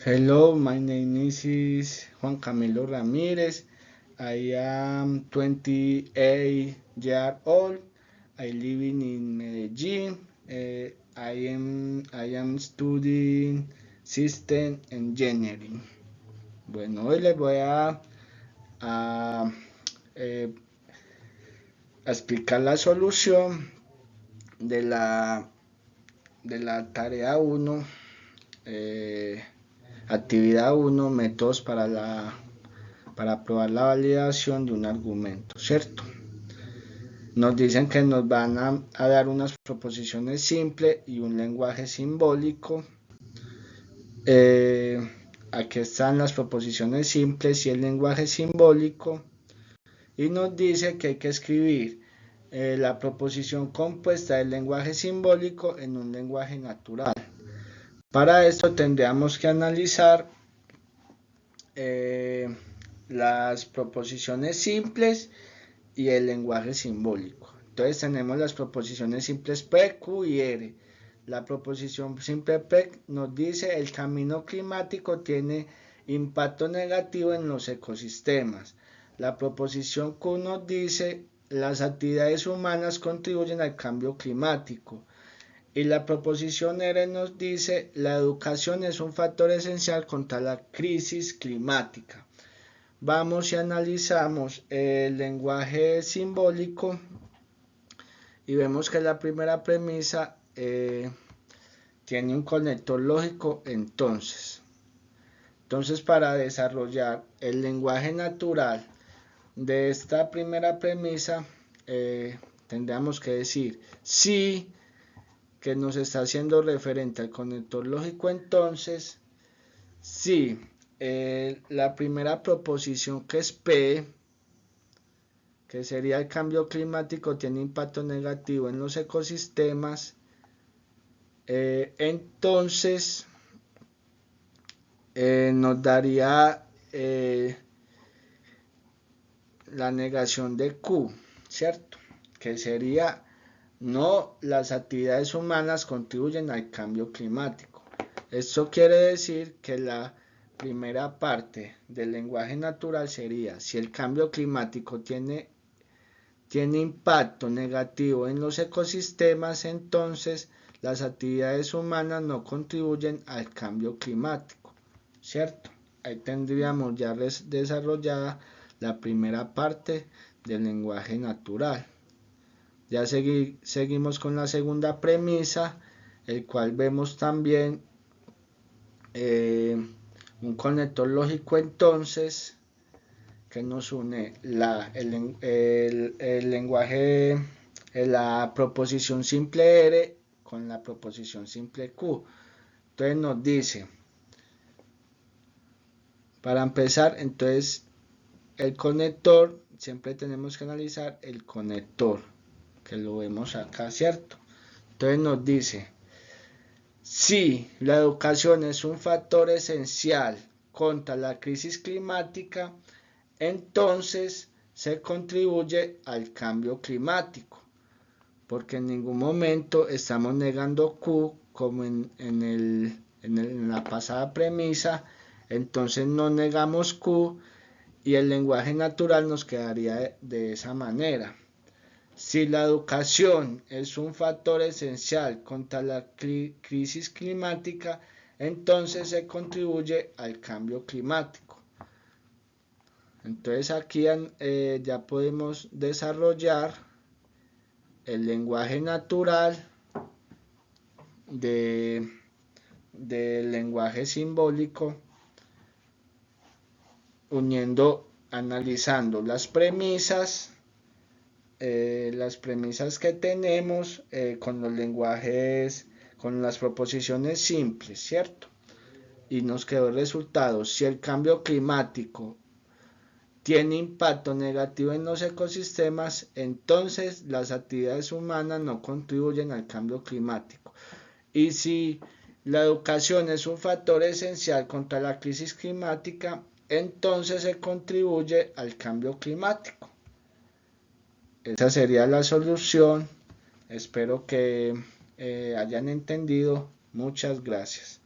Hello, my name is Juan Camilo Ramirez. I am 28 years old. I living in Medellin. I am studying System Engineering. Bueno, hoy les voy a, eh, a explicar la solución de la tarea 1, actividad 1, métodos para probar la validación de un argumento, ¿cierto? Nos dicen que nos van a dar unas proposiciones simples y un lenguaje simbólico. Aquí están las proposiciones simples y el lenguaje simbólico. Y nos dice que hay que escribir la proposición compuesta del lenguaje simbólico en un lenguaje natural. Para esto tendríamos que analizar las proposiciones simples y el lenguaje simbólico. Entonces tenemos las proposiciones simples P, Q y R. La proposición simple P nos dice el cambio climático tiene impacto negativo en los ecosistemas. La proposición Q nos dice las actividades humanas contribuyen al cambio climático. Y la proposición R nos dice la educación es un factor esencial contra la crisis climática. Vamos y analizamos el lenguaje simbólico y vemos que la primera premisa tiene un conector lógico entonces. Entonces, para desarrollar el lenguaje natural de esta primera premisa, tendríamos que decir sí, que nos está haciendo referente al conector lógico entonces, sí. La primera proposición, que es P, que sería el cambio climático tiene impacto negativo en los ecosistemas, entonces nos daría la negación de Q, ¿cierto? Que sería no, las actividades humanas contribuyen al cambio climático. Esto quiere decir que la primera parte del lenguaje natural sería si el cambio climático tiene impacto negativo en los ecosistemas, entonces las actividades humanas no contribuyen al cambio climático, ¿cierto? Ahí tendríamos ya desarrollada la primera parte del lenguaje natural. Ya seguimos con la segunda premisa, el cual vemos también un conector lógico entonces que nos une el lenguaje, la proposición simple R con la proposición simple Q. Entonces nos dice, para empezar, entonces el conector, siempre tenemos que analizar el conector, que lo vemos acá, ¿cierto? Entonces nos dice, si la educación es un factor esencial contra la crisis climática, entonces se contribuye al cambio climático, porque en ningún momento estamos negando Q como en la pasada premisa, entonces no negamos Q y el lenguaje natural nos quedaría de esa manera. Si la educación es un factor esencial contra la crisis climática, entonces se contribuye al cambio climático. Entonces aquí ya podemos desarrollar el lenguaje natural del lenguaje simbólico, analizando las premisas que tenemos con los lenguajes, con las proposiciones simples, ¿cierto? Y nos quedó el resultado. Si el cambio climático tiene impacto negativo en los ecosistemas, entonces las actividades humanas no contribuyen al cambio climático. Y si la educación es un factor esencial contra la crisis climática, entonces se contribuye al cambio climático. Esa sería la solución. Espero que hayan entendido. Muchas gracias.